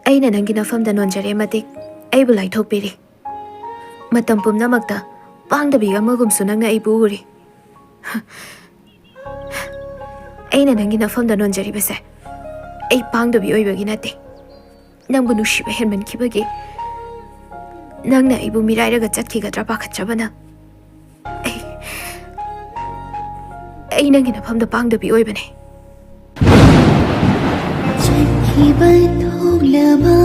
ꯑꯩꯅ ꯅꯪꯒꯤ ꯅꯐꯝꯗ ꯅꯣꯟꯖꯔꯦ ꯃꯇꯤꯛ ꯑꯩꯕꯨ ꯂꯥꯏꯊꯣꯛꯄꯤꯔꯤ ꯃꯇꯝ ꯄꯨꯝꯅꯃꯛꯇ ꯄꯥꯡꯗꯕꯤ ꯑꯃꯒꯨꯝꯁꯨ ꯅꯪꯅ ꯑꯩꯕꯨ ꯎꯔꯤ ꯑꯩꯅ ꯅꯪꯒꯤ ꯅꯐꯝꯗ ꯅꯣꯟꯖꯔꯤꯕꯁꯦ ꯑꯩ ꯄꯥꯡꯗꯕꯤ ꯑꯣꯏꯕꯒꯤ ꯅꯠꯇꯦ ꯅꯪꯕꯨ ꯅꯨꯡꯁꯤꯕ ꯍꯦꯟꯃꯟꯈꯤꯕꯒꯤ ꯅꯪꯅ ꯑꯩꯕꯨ ꯃꯤꯔꯥꯏꯔꯒ ꯆꯠꯈꯤꯒꯗ꯭ꯔꯥ ꯄꯥꯈꯠꯆꯕꯅ ꯑꯩ ꯅꯪꯒꯤ ꯅꯐꯝꯗ ꯄꯥꯡꯗꯕꯤ ꯑꯣꯏꯕꯅꯦ ꯆꯠꯈꯤꯕ ꯊꯣꯛꯂꯕ